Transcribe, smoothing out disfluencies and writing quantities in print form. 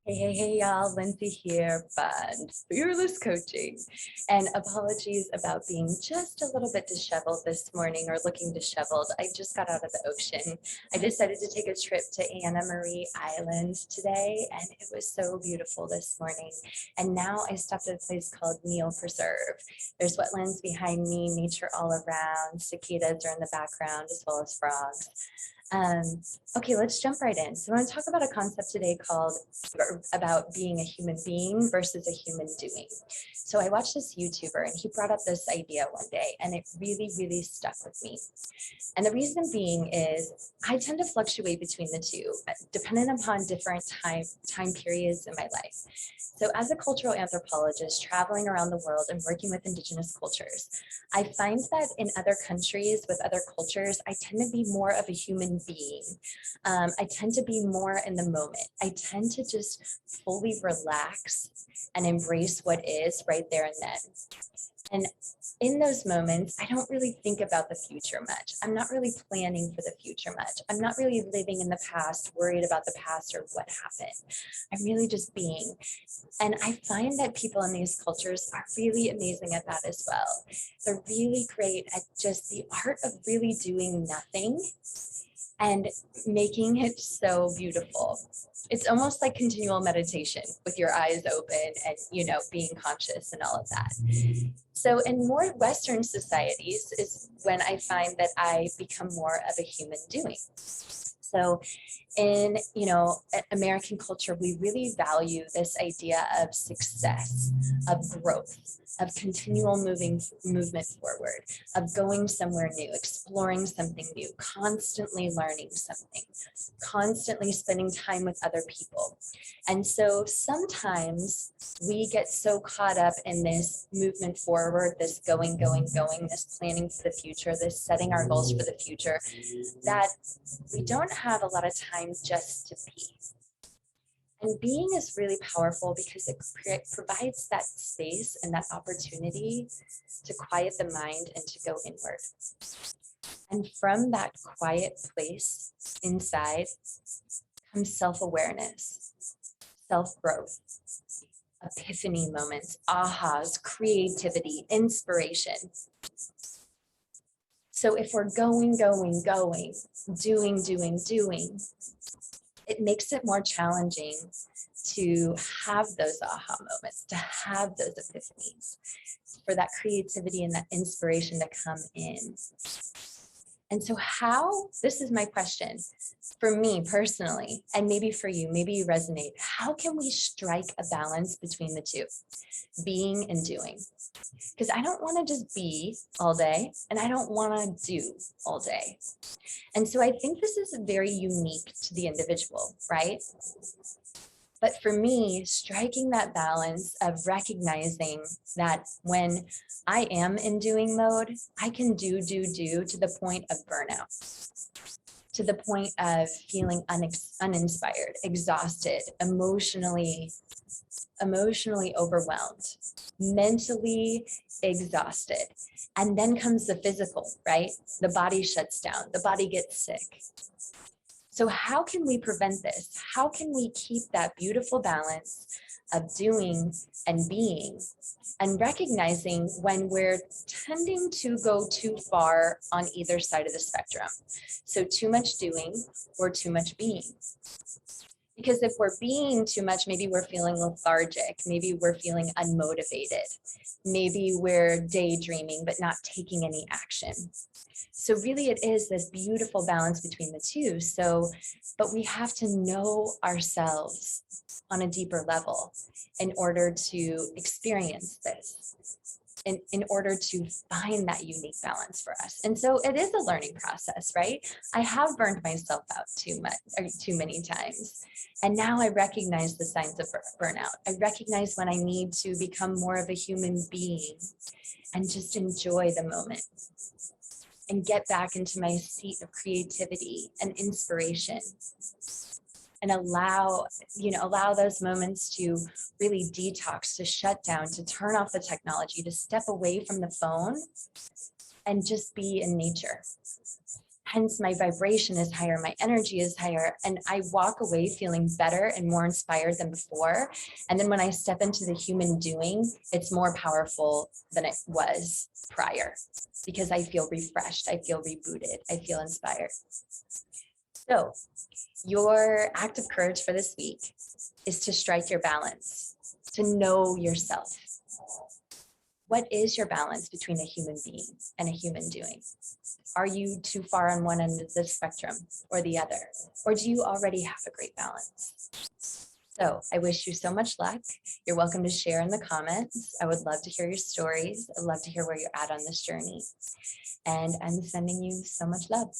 Hey, y'all, Lindsay here, but Fearless Coaching. And apologies about being just a little bit disheveled this morning or looking disheveled. I just got out of the ocean. I decided to take a trip to Anna Marie Island today, and it was so beautiful this morning. And now I stopped at a place called Neil Preserve. There's wetlands behind me, nature all around, cicadas are in the background, as well as frogs. Um, okay, let's jump right in. So I want to talk about a concept today called about being a human being versus a human doing. So I watched this YouTuber and he brought up this idea one day and it really stuck with me. And the reason being is I tend to fluctuate between the two, dependent upon different time periods in my life. So as a cultural anthropologist traveling around the world and working with indigenous cultures, I find that in other countries with other cultures, I tend to be more of a human being. I tend to be more in the moment. I tend to just fully relax and embrace what is right there and then. And in those moments, I don't really think about the future much. I'm not really planning for the future much. I'm not really living in the past, worried about the past or what happened. I'm really just being. And I find that people in these cultures are really amazing at that as well. They're really great at just the art of really doing nothing and making it so beautiful. It's almost like continual meditation with your eyes open and, being conscious and all of that. So in more Western societies is when I find that I become more of a human doing. So in American culture, we really value this idea of success, of growth, of continual movement forward, of going somewhere new, exploring something new, constantly learning something, constantly spending time with other people. And so sometimes we get so caught up in this movement forward, this going, this planning for the future, this setting our goals for the future, that we don't have a lot of time just to be. And being is really powerful because it provides that space and that opportunity to quiet the mind and to go inward. And from that quiet place inside comes self-awareness, self-growth, epiphany moments, ahas, creativity, inspiration. So if we're going, doing, it makes it more challenging to have those aha moments, to have those epiphanies, for that creativity and that inspiration to come in. And so this is my question, for me personally, and maybe for you, maybe you resonate, how can we strike a balance between the two, being and doing? Because I don't want to just be all day and I don't want to do all day. And so I think this is very unique to the individual, right? But for me, striking that balance of recognizing that when I am in doing mode, I can do to the point of burnout, to the point of feeling uninspired, exhausted, emotionally overwhelmed, mentally exhausted. And then comes the physical, right? The body shuts down, the body gets sick. So how can we prevent this? How can we keep that beautiful balance of doing and being, and recognizing when we're tending to go too far on either side of the spectrum? So too much doing or too much being. Because if we're being too much, maybe we're feeling lethargic, maybe we're feeling unmotivated, maybe we're daydreaming but not taking any action. So really it is this beautiful balance between the two. But we have to know ourselves on a deeper level in order to experience this, in order to find that unique balance for us. And so it is a learning process, right? I have burned myself out too many times. And now I recognize the signs of burnout. I recognize when I need to become more of a human being and just enjoy the moment and get back into my seat of creativity and inspiration, and allow those moments to really detox, to shut down, to turn off the technology, to step away from the phone and just be in nature. hence my vibration is higher, my energy is higher, and I walk away feeling better and more inspired than before. And then when I step into the human doing, it's more powerful than it was prior because I feel refreshed, I feel rebooted, I feel inspired. So your act of courage for this week is to strike your balance, to know yourself. What is your balance between a human being and a human doing? Are you too far on one end of the spectrum or the other? Or do you already have a great balance? So I wish you so much luck. You're welcome to share in the comments. I would love to hear your stories. I'd love to hear where you're at on this journey. And I'm sending you so much love.